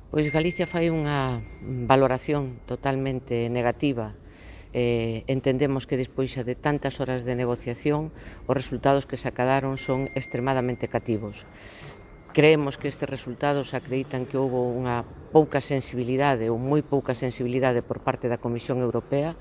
Pois Galicia fai unha valoración totalmente negativa. Entendemos que despois de tantas horas de negociación, os resultados que se acadaron son extremadamente cativos. Creemos que estes resultados acreditan que houve unha pouca sensibilidade ou moi pouca sensibilidade por parte da Comisión Europea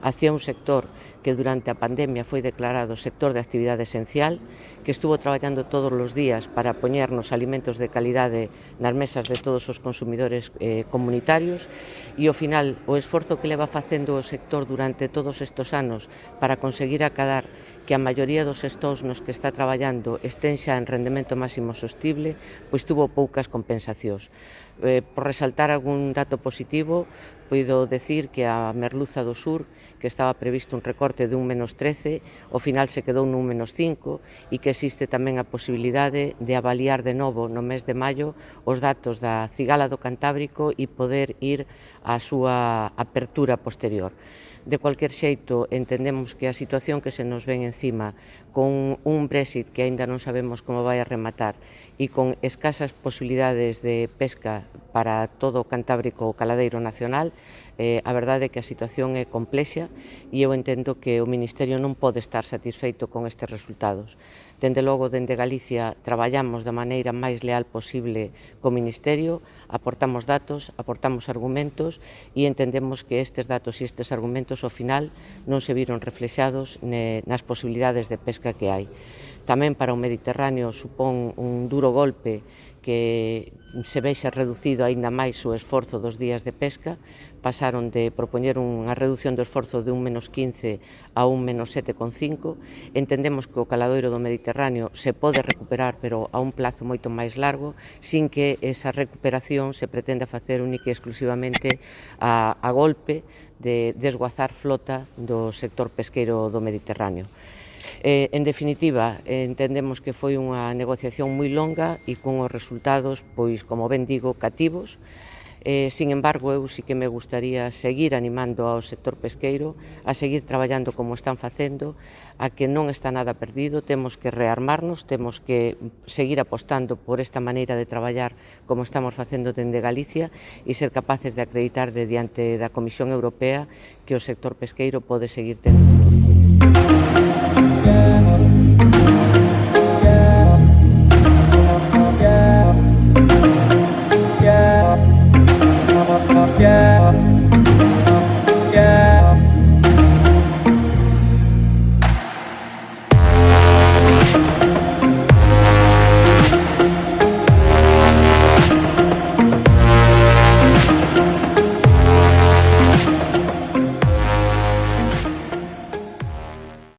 hacia un sector que durante a pandemia foi declarado sector de actividade esencial, que estuvo traballando todos os días para poñernos alimentos de calidade nas mesas de todos os consumidores comunitarios e ao final o esforzo que leva facendo o sector durante todos estes anos para conseguir acadar que a maioría dos stocks nos que está traballando estén xa en rendemento máximo sostible, pois tuvo poucas compensacións. Por resaltar algún dato positivo, poido decir que a merluza do sur, que estaba previsto un recorte de un -13, ao final se quedou nun -5 e que existe tamén a posibilidade de avaliar de novo no mes de maio os datos da cigala do Cantábrico e poder ir á súa apertura posterior. De cualquier xeito, entendemos que a situación que se nos ven encima, con un Brexit que aínda non sabemos como vai a rematar e con escasas posibilidades de pesca para todo o Cantábrico o caladeiro nacional, a verdade é que a situación é complexa e eu entendo que o Ministerio non pode estar satisfeito con estes resultados. Dende logo, dende Galicia, traballamos da maneira máis leal posible co Ministerio, aportamos datos, aportamos argumentos e entendemos que estes datos e estes argumentos ao final non se viron reflexados nas posibilidades de pesca que hai. Tamén para o Mediterráneo supón un duro golpe que se vexa reducido aínda máis o esforzo dos días de pesca. Pasaron de propoñer unha reducción do esforzo de un -15 a un -7,5. Entendemos que o caladoiro do Mediterráneo se pode recuperar, pero a un plazo moito máis largo, sin que esa recuperación se pretenda facer única e exclusivamente a golpe de desguazar flota do sector pesqueiro do Mediterráneo. En definitiva, entendemos que foi unha negociación moi longa e con os resultados, pois, como ben digo, cativos. Sin embargo, eu sí que me gustaría seguir animando ao sector pesqueiro a seguir traballando como están facendo, a que non está nada perdido, temos que rearmarnos, temos que seguir apostando por esta maneira de traballar como estamos facendo dende Galicia e ser capaces de acreditar de diante da Comisión Europea que o sector pesqueiro pode seguir tendo futuro.